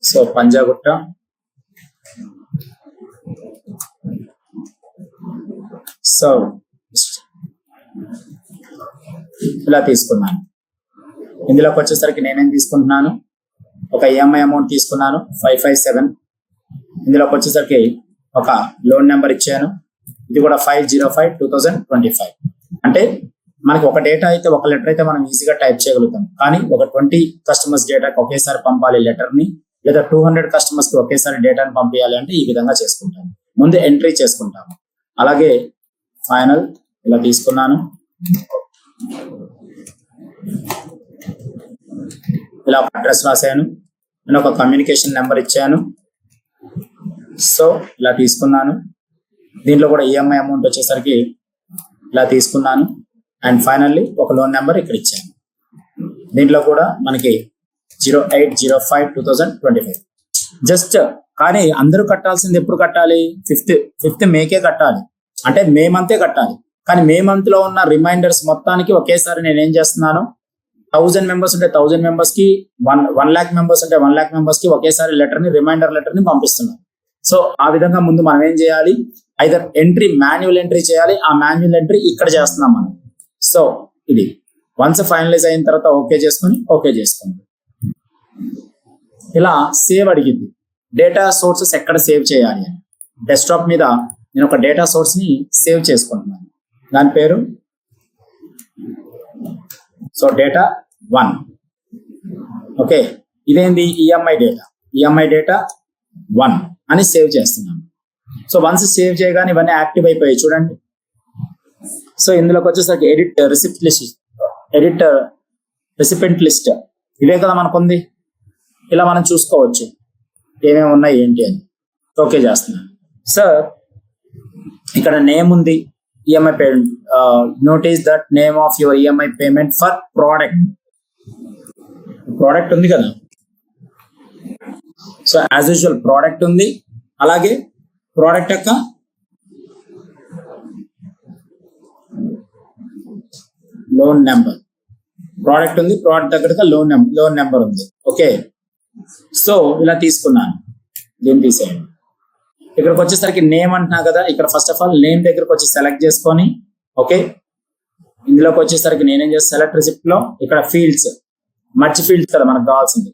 సో పంజాగుట్ట సో ఇలా తీసుకున్నాను. ఇందులోకి వచ్చేసరికి నేనేం తీసుకుంటున్నాను, ఒక ఈఎంఐ అమౌంట్ తీసుకున్నాను 557. ఇందులోకి వచ్చేసరికి ఒక లోన్ నెంబర్ ఇచ్చాను. ఇది కూడా 5/05/2025. అంటే మనకి ఒక డేటా అయితే ఒక లెటర్ అయితే మనం ఈజీగా టైప్ చేయగలుగుతాం. కానీ ఒక 20 కస్టమర్స్ డేటాకి ఒకేసారి పంపాలి లెటర్ ని, లేదా 200 కస్టమర్స్ కి ఒకేసారి డేటాను పంపించాలి అంటే ఈ విధంగా చేసుకుంటాము. ముందు ఎంట్రీ చేసుకుంటాము. అలాగే ఫైనల్ ఇలా తీసుకున్నాను. ఇలా అడ్రస్ రాశాను. నేను ఒక కమ్యూనికేషన్ నెంబర్ ఇచ్చాను. సో ఇలా తీసుకున్నాను. దీంట్లో కూడా ఈఎంఐ అమౌంట్ వచ్చేసరికి ఇలా తీసుకున్నాను. అండ్ ఫైనల్లీ ఒక లోన్ నెంబర్ ఇక్కడ ఇచ్చాను. దీంట్లో కూడా మనకి 08/05/2025. జస్ట్ కానీ అందరూ కట్టాల్సింది ఎప్పుడు కట్టాలి, 5th మేకే కట్టాలి. అంటే మే మంతే కట్టాలి. కానీ మే మంత్ లో ఉన్న రిమైండర్స్ మొత్తానికి ఒకేసారి నేను ఏం చేస్తున్నాను, 1000 మెంబర్స్ ఉంటే 1000 మెంబర్స్ కి, 1 lakh మెంబర్స్ ఉంటే 1 lakh మెంబర్స్ కి ఒకేసారి రిమైండర్ లెటర్ ని పంపిస్తున్నాను. సో ఆ విధంగా ముందు మనం ఏం చేయాలి, ఐదర్ ఎంట్రీ మాన్యువల్ ఎంట్రీ చేయాలి. ఆ మాన్యువల్ ఎంట్రీ ఇక్కడ చేస్తున్నాం మనం. సో ఇది వన్స్ ఫైనలైజ్ అయిన తర్వాత ఓకే చేసుకోండి. ఇలా సేవ్ అడిగింది. డేటా సోర్సెస్ ఎక్కడ సేవ్ చేయాలి అని డెస్క్టాప్ మీద నేను ఒక డేటా సోర్స్ ని సేవ్ చేసుకుంటున్నాను. దాని పేరు సో డేటా 1. ఓకే, ఇదేంది ఈఎంఐ డేటా 1 అని సేవ్ చేస్తున్నాను. సో వన్స్ సేవ్ చేయగానే ఇవన్నీ యాక్టివ్ అయిపోయాయి చూడండి. సో ఇందులోకి వచ్చేసరికి ఎడిట్ రెసిపెంట్ లిస్ట్ ఇవే కదా మనకుంది. ఇలా మనం చూసుకోవచ్చు ఏమేమి ఉన్నాయి ఏంటి అని. ఓకే చేస్తున్నాను. సార్ ఇక్కడ నేమ్ ఉంది, EMI payment. Notice that name of your EMI payment for product ఉంది కదా. సో యాజ్ యూజువల్ ప్రోడక్ట్ ఉంది. అలాగే ప్రోడక్ట్ యొక్క లోన్ నెంబర్, ప్రోడక్ట్ ఉంది, ప్రోడక్ట్ దగ్గరగా లోన్ నెంబర్ ఉంది. ఓకే, సో ఇలా తీసుకున్నాను. దీన్ని తీసేయండి. ఇక్కడికి వచ్చేసరికి నేమ్ అంటున్నా కదా. ఇక్కడ ఫస్ట్ ఆఫ్ ఆల్ నేమ్ దగ్గరకు వచ్చి సెలెక్ట్ చేసుకొని, ఓకే, ఇందులోకి వచ్చేసరికి నేనేం చేస్తాను, సెలెక్ట్ రిసిప్ట్ లో ఇక్కడ ఫీల్డ్స్, మర్జ్ ఫీల్డ్స్ కదా మనకు కావాల్సింది.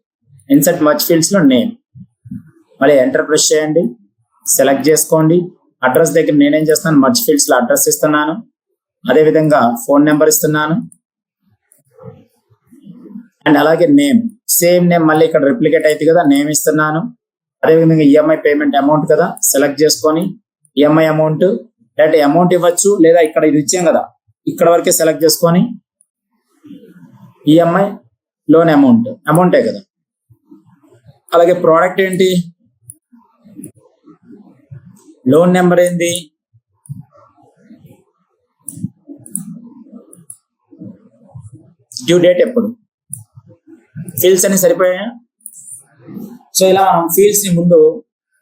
ఇన్సర్ట్ మర్జ్ ఫీల్డ్స్ లో నేమ్, మళ్ళీ ఎంటర్ ప్రెస్ చేయండి, సెలెక్ట్ చేసుకోండి. అడ్రస్ దగ్గర నేనేం చేస్తున్నాను, మర్జ్ ఫీల్డ్స్ లో అడ్రస్ ఇస్తున్నాను. అదేవిధంగా ఫోన్ నెంబర్ ఇస్తున్నాను. అండ్ అలాగే నేమ్, సేమ్ నేమ్ మళ్ళీ ఇక్కడ రిప్లికేట్ అయితే కదా, నేమ్ ఇస్తున్నాను. అదేవిధంగా ఈఎంఐ పేమెంట్ అమౌంట్ కదా, సెలెక్ట్ చేసుకొని ఈఎంఐ అమౌంట్, లేదా అమౌంట్ ఇవ్వచ్చు, లేదా ఇక్కడ ఇది ఇచ్చాం కదా ఇక్కడ వరకే సెలెక్ట్ చేసుకొని ఈఎంఐ లోన్ అమౌంటే కదా. అలాగే ప్రోడక్ట్ ఏంటి, లోన్ నెంబర్ ఏంది, డ్యూ డేట్ ఎప్పుడు, ఫీల్డ్స్ అన్ని సరిపోయాయా. సో ఇలా మనం ఫీల్డ్స్ ని ముందు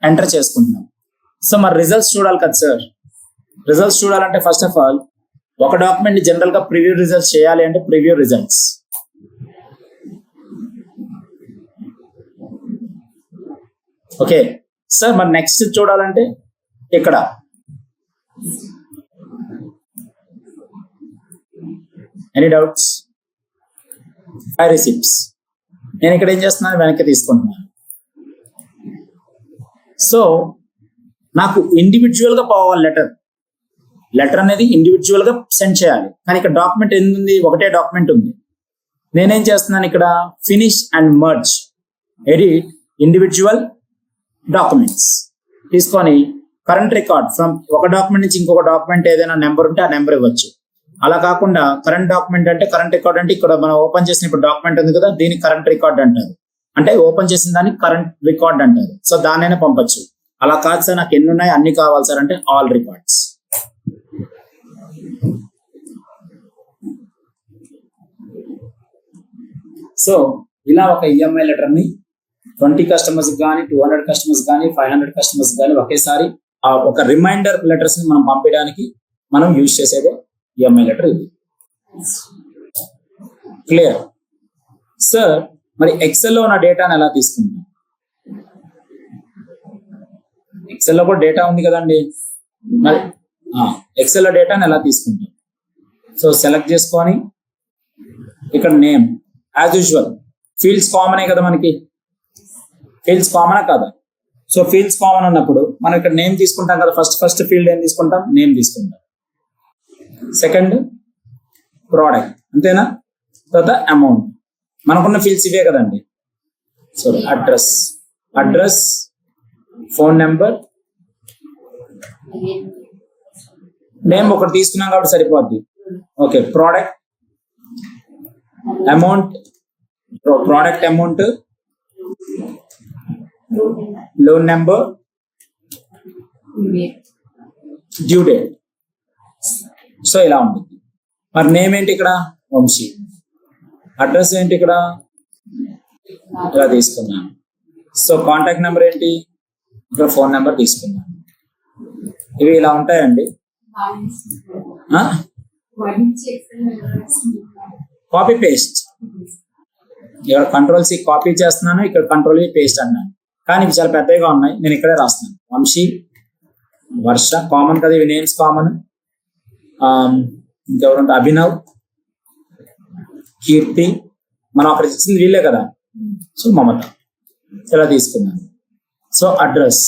ఎంటర్ చేసుకుంటున్నాం. సో మరి రిజల్ట్స్ చూడాలి కదా సార్. రిజల్ట్స్ చూడాలంటే ఫస్ట్ ఆఫ్ ఆల్ ఒక డాక్యుమెంట్ ని జనరల్ గా ప్రివ్యూ రిజల్ట్స్ చేయాలి అంటే ప్రివ్యూ రిజల్ట్స్. ఓకే సార్, మరి నెక్స్ట్ చూడాలంటే ఇక్కడ ఎనీ డౌట్స్? 5 receipts. నేను ఇక్కడ ఏం చేస్తున్నాను, వెనక్కి తీసుకుంటున్నాను. సో నాకు ఇండివిజువల్ గా పోవాలి లెటర్ అనేది ఇండివిజువల్ గా సెండ్ చేయాలి. కానీ ఇక్కడ డాక్యుమెంట్ ఉంది, ఒకటే డాక్యుమెంట్ ఉంది. నేనేం చేస్తున్నాను ఇక్కడ, finish and merge, edit individual documents తీసుకొని కరెంట్ రికార్డ్ ఫ్రమ్ ఒక డాక్యుమెంట్ నుంచి ఇంకొక డాక్యుమెంట్ ఏదైనా నెంబర్ ఉంటే ఆ నెంబర్ ఇవ్వచ్చు. అలా కాకుండా కరెంట్ డాక్యుమెంట్ అంటే కరెంట్ రికార్డ్ అంటే ఇక్కడ మనం ఓపెన్ చేసిన ఇప్పుడు డాక్యుమెంట్ ఉంది కదా, దీన్ని కరెంట్ రికార్డ్ అంటారు. అంటే ఓపెన్ చేసిన దాన్ని కరెంట్ రికార్డ్ అంటారు. సో దాన్నైనా పంపొచ్చు. అలా కాదు సార్ నాకు ఎన్ని ఉన్నాయి అన్ని కావాలి సార్ అంటే ఆల్ రికార్డ్స్. సో ఇలా ఒక ఈఎంఐ లెటర్ ని 20 కస్టమర్స్ కానీ 200 కస్టమర్స్ కానీ 500 కస్టమర్స్ కానీ ఒకేసారి ఒక రిమైండర్ లెటర్స్ ని మనం పంపించడానికి మనం యూజ్ చేసేదే ఈఎంఐ లెటర్. ఇది క్లియర్ సార్? మరి ఎక్సెల్ లో ఉన్న డేటాను ఎలా తీసుకుంటాం? ఎక్సెల్ లో కూడా డేటా ఉంది కదండి, మరి ఎక్సెల్ లో డేటాను ఎలా తీసుకుంటాం? సో సెలెక్ట్ చేసుకొని ఇక్కడ నేమ్ యాజ్ యూజువల్, ఫీల్డ్స్ కామనే కదా మనకి, ఫీల్డ్స్ కామనా కాదా? సో ఫీల్డ్స్ కామన్ అన్నప్పుడు మనం ఇక్కడ నేమ్ తీసుకుంటాం కదా, ఫస్ట్ ఫీల్డ్ ఏం తీసుకుంటాం, నేమ్ తీసుకుంటాం. సెకండ్ ప్రోడక్ట్, అంతేనా? తర్వాత అమౌంట్, మనకున్న ఫీల్డ్స్ ఇవే కదండి. So address, phone number, name ఒకటి తీసుకున్నాం కాబట్టి సరిపోద్ది. Okay, product amount, loan number, due date. So ఇలా ఉంటుంది. మరి నేమ్ ఏంటి ఇక్కడ, వంశీ. అడ్రస్ ఏంటి ఇక్కడ, ఇలా తీసుకున్నాను. సో కాంటాక్ట్ నెంబర్ ఏంటి, ఇక్కడ ఫోన్ నెంబర్ తీసుకున్నాను. ఇవి ఇలా ఉంటాయండి. కాపీ పేస్ట్, ఇక్కడ కంట్రోల్-C కాపీ చేస్తున్నాను, ఇక్కడ కంట్రోల్-V పేస్ట్ అన్నాను. కానీ ఇవి చాలా పెద్దగా ఉన్నాయి, నేను ఇక్కడే రాస్తున్నాను. వంశీ, వర్ష కామన్ కదా, ఇవి నేమ్స్ కామన్. ఇంకెవరంటే అభినవ్, కీర్తి, మనం అక్కడ ఇచ్చింది వీళ్ళే కదా. సో మమత, ఇలా తీసుకున్నాను. సో అడ్రస్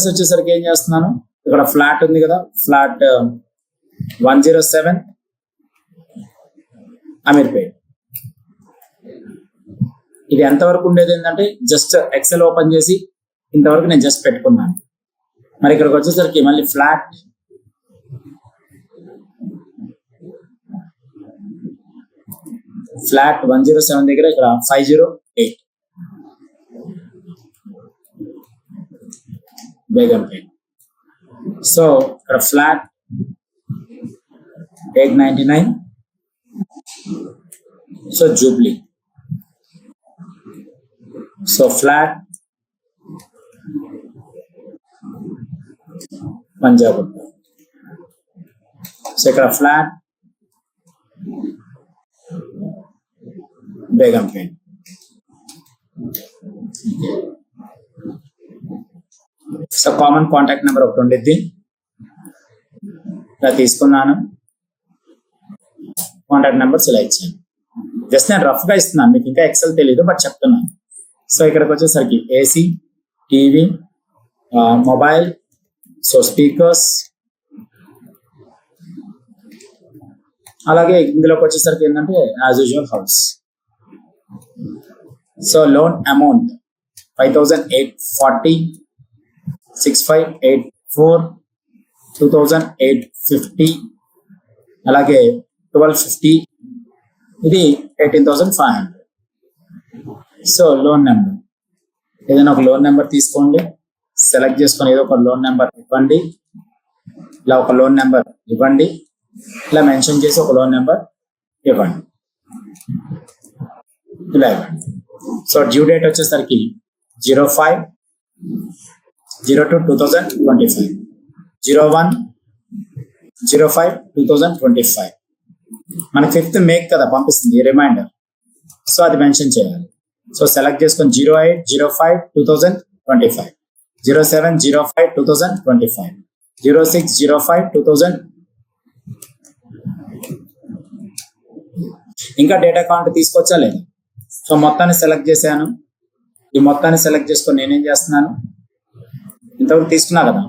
వచ్చేసరికి ఏం చేస్తున్నాను, ఇక్కడ ఫ్లాట్ ఉంది కదా, ఫ్లాట్ 107 అమీర్పేట్. ఇది ఎంతవరకు ఉండేది ఏంటంటే జస్ట్ ఎక్సెల్ ఓపెన్ చేసి ఇంతవరకు నేను జస్ట్ పెట్టుకున్నాను. మరి ఇక్కడికి వచ్చేసరికి మళ్ళీ ఫ్లాట్ 107 దగ్గర ఇక్కడ 508 బేగంపేట్. సో ఇక్కడ flat 899, so Jubilee. So flat Punjab. So ఇక్కడ flat Begumpet. So common contact number ఒకటి ఉండిద్ది, ఇలా తీసుకున్నాను. కాంటాక్ట్ నెంబర్స్ ఇలా ఇచ్చాను. జస్ట్ నేను రఫ్ గా ఇస్తున్నాను, మీకు ఇంకా ఎక్సెల్ తెలీదు బట్ చెప్తున్నాను. సో ఇక్కడికి వచ్చేసరికి AC, TV, mobile, so speakers, అలాగే ఇందులోకి వచ్చేసరికి ఏంటంటే as usual house. So loan amount 5,840, 6,584, 2,850, అలాగే 1,250, ఇది 18,500. సో లోన్ నెంబర్, ఏదైనా ఒక లోన్ నెంబర్ తీసుకోండి, సెలెక్ట్ చేసుకొని ఏదో ఒక లోన్ నెంబర్ ఇవ్వండి. ఇలా ఒక లోన్ నెంబర్ ఇవ్వండి, ఇలా మెన్షన్ చేసి ఒక లోన్ నెంబర్ ఇవ్వండి, ఇలా ఇవ్వండి. సో డ్యూ డేట్ వచ్చేసరికి 05/02/2025, 01/05/2025. మనకి 5th May కదా పంపిస్తుంది రిమైండర్, సో అది మెన్షన్ చేయాలి. సో సెలెక్ట్ చేసుకొని 08/05/2025, 07/05/2025, 06/05/2025, ఇంకా డేటా కావాలంటే తీసుకొచ్చా లేదు. సో మొత్తాన్ని సెలెక్ట్ చేశాను. ఈ మొత్తాన్ని సెలెక్ట్ చేసుకొని నేనేం చేస్తున్నాను, ఇంతవరకు తీసుకున్నా కదా,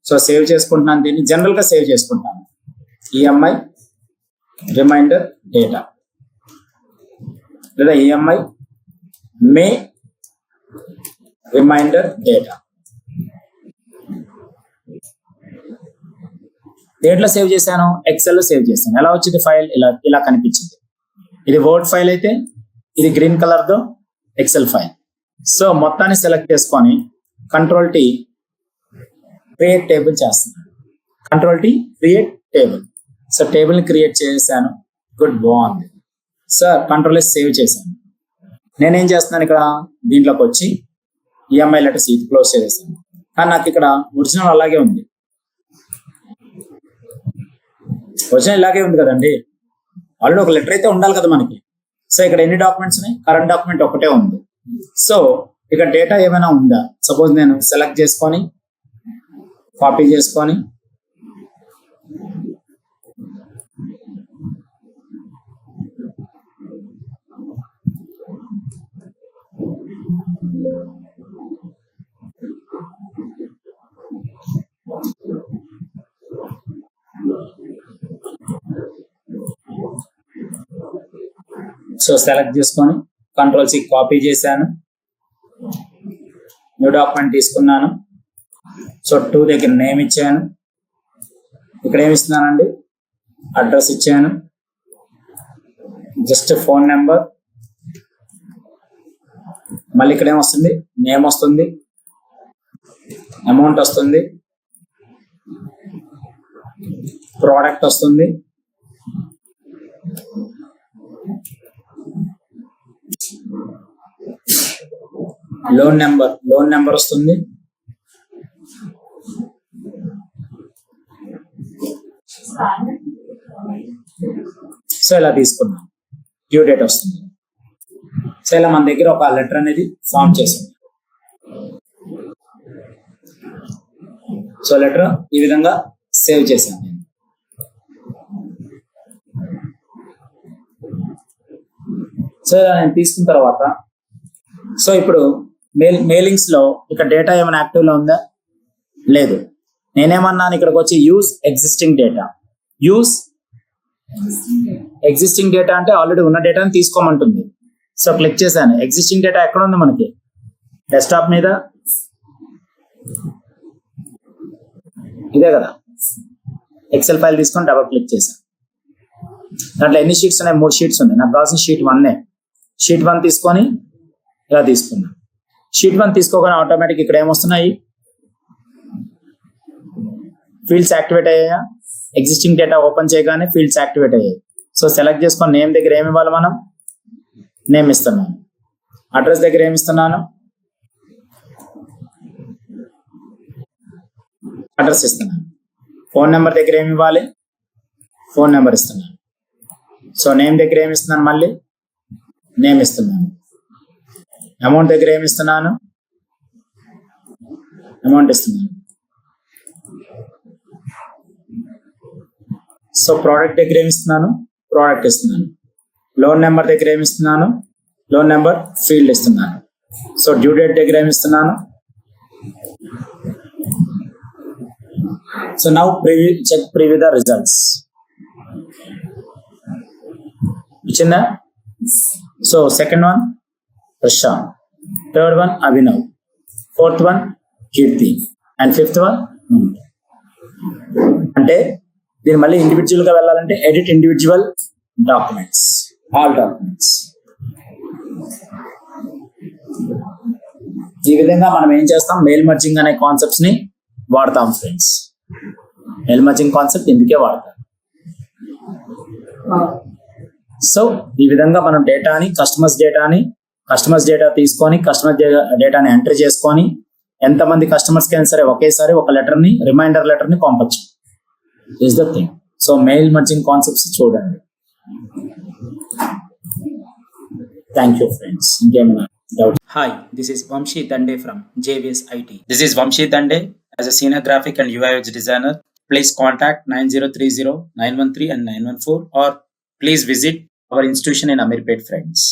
సో సేవ్ చేసుకుంటున్నాను. దీన్ని జనరల్గా సేవ్ చేసుకుంటాను. ఈఎంఐ రిమైండర్ డేటా లేదా ఈఎంఐ మే రిమైండర్ డేటా. దేంట్లో సేవ్ చేశాను, ఎక్సెల్లో సేవ్ చేశాను. ఎలా వచ్చింది ఫైల్, ఇలా కనిపించింది. ఇది వర్డ్ ఫైల్ అయితే ఇది గ్రీన్ కలర్తో ఎక్సెల్ ఫైల్. సో మొత్తాన్ని సెలెక్ట్ చేసుకొని కంట్రోల్ టీ క్రియేట్ టేబుల్ చేస్తున్నాను. Control T create table. So టేబుల్ని క్రియేట్ చేశాను. గుడ్, బాగుంది. సార్ కంట్రోల్ సేవ్ చేశాను. నేనేం చేస్తున్నాను, ఇక్కడ దీంట్లోకి వచ్చి ఈఎంఐ లెటర్స్ ఇది క్లోజ్ చేసేసాను. కానీ నాకు ఇక్కడ ఒరిజినల్ అలాగే ఉంది. ఒరిజినల్ ఇలాగే ఉంది కదండి, ఆల్రెడీ ఒక లెటర్ అయితే ఉండాలి కదా మనకి. సో ఇక్కడ ఎన్ని డాక్యుమెంట్స్ ఉన్నాయి, కరెంట్ డాక్యుమెంట్ ఒకటే ఉంది. సో ఇక్కడ డేటా ఏమైనా ఉందా, సపోజ్ నేను సెలెక్ట్ చేసుకొని కాపీ చేసుకొని సో సెలెక్ట్ చేసుకొని కంట్రోల్ సి కాపీ చేశాను. న్యూ డాక్యుమెంట్ తీసుకున్నాను. సో 2 దగ్గర నేమ్ ఇచ్చాను. ఇక్కడ ఏమి ఇస్తున్నానండి, అడ్రస్ ఇచ్చాను. Just phone number. మళ్ళీ ఇక్కడ ఏమొస్తుంది, నేమ్ వస్తుంది, అమౌంట్ వస్తుంది, ప్రోడక్ట్ వస్తుంది, లోన్ నెంబర్ వస్తుంది, సో ఇలా తీసుకున్నాం. డ్యూ డేట్ వస్తుంది. సో ఇలా మన దగ్గర ఒక లెటర్ అనేది ఫామ్ చేసింది. సో లెటర్ ఈ విధంగా సేవ్ చేశాను నేను. సో ఇలా నేను తీసుకున్న తర్వాత, సో ఇప్పుడు మెయిలింగ్స్ లో ఇక్కడ డేటా ఏమైనా యాక్టివ్ లో ఉందా, లేదు. నేనేమన్నాను, ఇక్కడికి వచ్చి use existing data. Use existing data అంటే ఆల్రెడీ ఉన్న డేటాని తీసుకోమంటుంది. సో క్లిక్ చేశాను. ఎగ్జిస్టింగ్ డేటా ఎక్కడ ఉంది మనకి, డెస్క్టాప్ మీద ఇదే కదా. ఎక్సెల్ ఫైల్ తీసుకొని డబుల్ క్లిక్ చేశాను. దాంట్లో ఎన్ని షీట్స్ ఉన్నాయి, 3 షీట్స్ ఉన్నాయి. నాకు కావాల్సిన షీట్ 1. షీట్ 1 తీసుకొని ఇలా తీసుకున్నాను. షీట్ 1 తీసుకోగానే ఆటోమేటిక్ ఇక్కడ ఏమొస్తున్నాయి, ఫీల్డ్స్ యాక్టివేట్ అయ్యాయా. ఎగ్జిస్టింగ్ డేటా ఓపెన్ చేయగానే ఫీల్డ్స్ యాక్టివేట్ అయ్యాయి. సో సెలెక్ట్ చేసుకొని నేమ్ దగ్గర ఏమి ఇవ్వాలి, మనం నేమ్ ఇస్తున్నాను. అడ్రస్ దగ్గర ఏమి ఇస్తున్నాను, అడ్రస్ ఇస్తున్నాను. ఫోన్ నెంబర్ దగ్గర ఏమి ఇవ్వాలి, ఫోన్ నెంబర్ ఇస్తున్నాను. సో నేమ్ దగ్గర ఏమి ఇస్తున్నాను, మళ్ళీ నేమ్ ఇస్తున్నాను. అమౌంట్ దగ్గర ఏమి ఇస్తున్నాను, అమౌంట్ ఇస్తున్నాను. సో ప్రోడక్ట్ దగ్గర ఏమి ఇస్తున్నాను, ప్రోడక్ట్ ఇస్తున్నాను. లోన్ నెంబర్ దగ్గర ఏమి ఇస్తున్నాను, లోన్ నెంబర్ ఫీల్డ్ ఇస్తున్నాను. సో డ్యూ డేట్ దగ్గర ఏమి ఇస్తున్నాను. So now check preview the results. ఇచ్చిందా. So second one Prashant, third one Abhinav, fourth one Keerthi and fifth one. అంటే దీన్ని మళ్ళీ ఇండివిజువల్ గా వెళ్ళాలంటే edit individual documents, all documents. ఈ విధంగా మనం ఏం చేస్తాం, మెయిల్ మర్జింగ్ అనే కాన్సెప్ట్స్ ని వాడతాం ఫ్రెండ్స్. మెయిల్ మర్జింగ్ కాన్సెప్ట్ ఇందుకే వాడతాం. సో ఈ విధంగా మనం కస్టమర్స్ డేటా తీసుకొని కస్టమర్ డేటాని ఎంటర్ చేసుకొని ఎంతమంది కస్టమర్స్కి అయినా సరే ఒకేసారి ఒక రిమైండర్ లెటర్ ని పంపచ్చు. Is the thing. So mail merging concepts చూడండి. Thank you friends. ఇంకేమైనా doubt? Hi, this is Vamshi Dande from JVS IT. This is Vamshi Dande as a senior graphic and UI UX designer. Please contact 9030 913 and 914 or please visit our institution in Amirpet, friends.